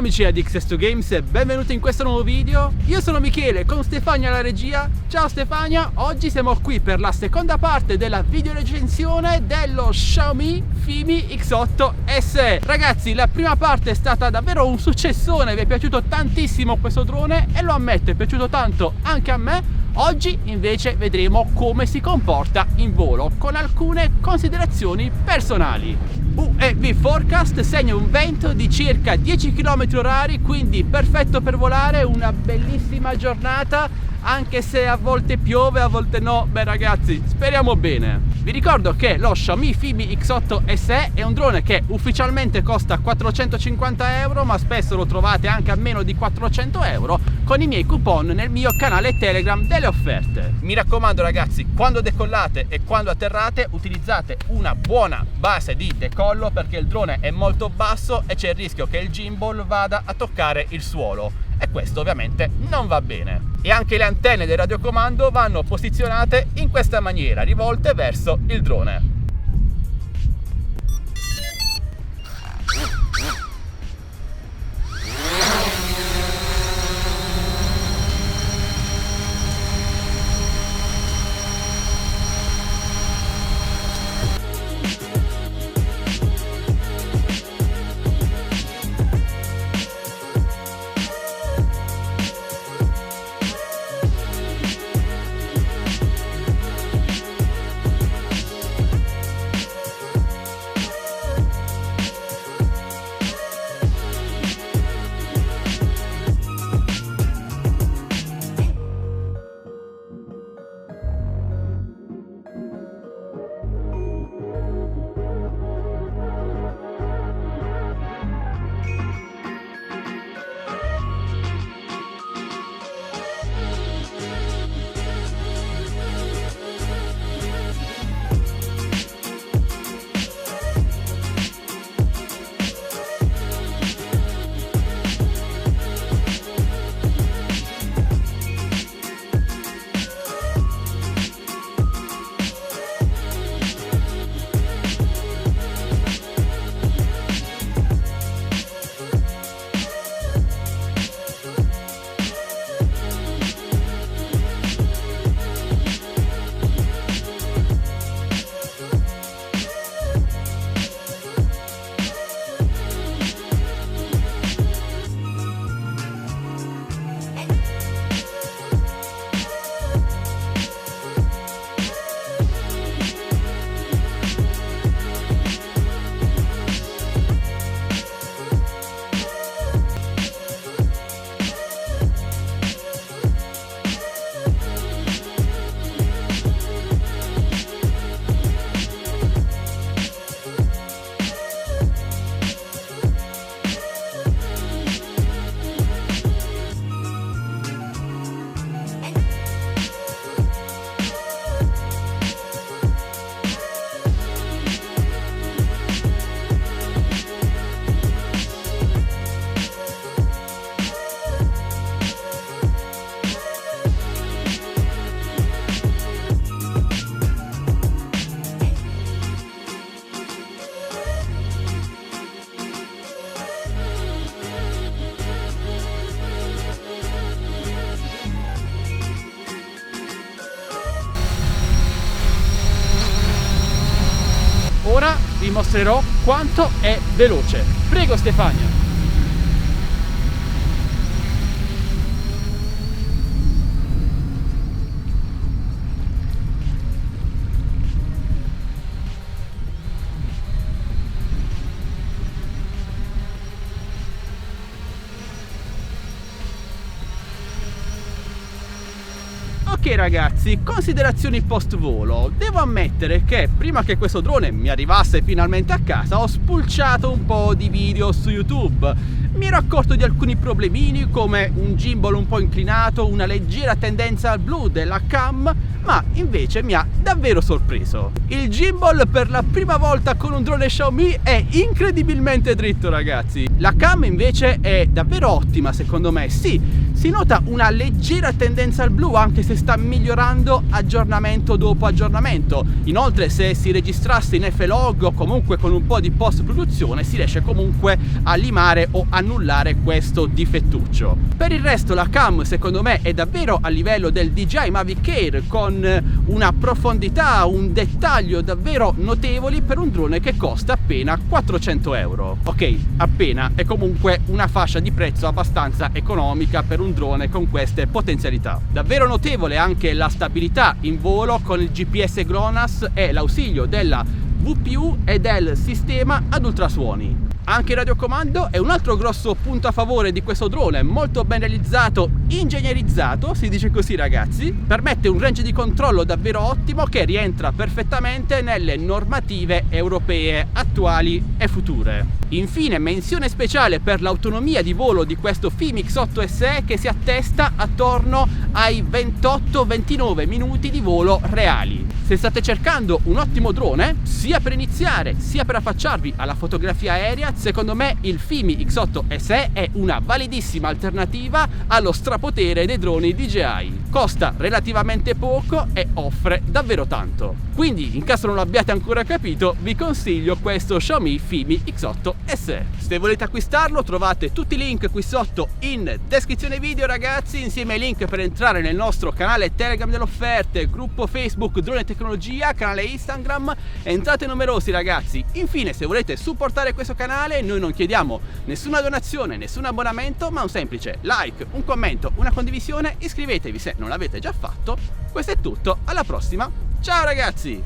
amici di X2 Games e benvenuti in questo nuovo video. Io sono Michele con Stefania alla regia. Ciao Stefania, oggi siamo qui per la seconda parte della video recensione dello Xiaomi Fimi X8 SE. Ragazzi, la prima parte è stata davvero un successone, vi è piaciuto tantissimo questo drone e lo ammetto, è piaciuto tanto anche a me. Oggi invece vedremo come si comporta in volo con alcune considerazioni personali. UEV Forecast segna un vento di circa 10 km/h, quindi perfetto per volare, una bellissima giornata, anche se a volte piove, a volte no. Beh ragazzi, speriamo bene. Vi ricordo che lo Xiaomi Fimi X8 SE è un drone che ufficialmente costa 450 euro, ma spesso lo trovate anche a meno di 400 euro con i miei coupon nel mio canale Telegram delle offerte. Mi raccomando ragazzi, quando decollate e quando atterrate utilizzate una buona base di decollo, perché il drone è molto basso e c'è il rischio che il gimbal vada a toccare il suolo e questo ovviamente non va bene. E anche le antenne del radiocomando vanno posizionate in questa maniera, rivolte verso il drone. Ora vi mostrerò quanto è veloce. Prego Stefania. Ok ragazzi, considerazioni post volo. Devo ammettere che prima che questo drone mi arrivasse finalmente a casa ho spulciato un po' di video su YouTube. Mi ero accorto di alcuni problemini come un gimbal un po' inclinato, una leggera tendenza al blu della cam, ma invece mi ha davvero sorpreso. Il gimbal per la prima volta con un drone Xiaomi è incredibilmente dritto ragazzi. La cam invece è davvero ottima secondo me. Sì, Si nota una leggera tendenza al blu, anche se sta migliorando aggiornamento dopo aggiornamento. Inoltre, se si registrasse in F-Log o comunque con un po' di post produzione, si riesce comunque a limare o annullare questo difettuccio. Per il resto la cam secondo me è davvero a livello del DJI Mavic Air, con una profondità, un dettaglio davvero notevoli per un drone che costa appena 400 euro. Ok, appena, è comunque una fascia di prezzo abbastanza economica per un drone con queste potenzialità. Davvero notevole anche la stabilità in volo con il GPS GLONASS e l'ausilio della VPU e del sistema ad ultrasuoni. Anche il radiocomando è un altro grosso punto a favore di questo drone, molto ben realizzato, ingegnerizzato, si dice così ragazzi, permette un range di controllo davvero ottimo che rientra perfettamente nelle normative europee attuali e future. Infine, menzione speciale per l'autonomia di volo di questo FIMI X8 SE, che si attesta attorno ai 28-29 minuti di volo reali. Se state cercando un ottimo drone, sia per iniziare sia per affacciarvi alla fotografia aerea, secondo me il FIMI X8 SE è una validissima alternativa allo strapotere dei droni DJI. Costa relativamente poco e offre davvero tanto. Quindi, in caso non l'abbiate ancora capito, vi consiglio questo Xiaomi FIMI X8 SE. Se volete acquistarlo, trovate tutti i link qui sotto in descrizione video ragazzi, insieme ai link per entrare nel nostro canale Telegram delle offerte, gruppo Facebook Drone Tecnologia, canale Instagram. Entrate numerosi ragazzi. Infine, se volete supportare questo canale, noi non chiediamo nessuna donazione, nessun abbonamento, ma un semplice like, un commento, una condivisione. Iscrivetevi se non l'avete già fatto. Questo è tutto, alla prossima, ciao ragazzi!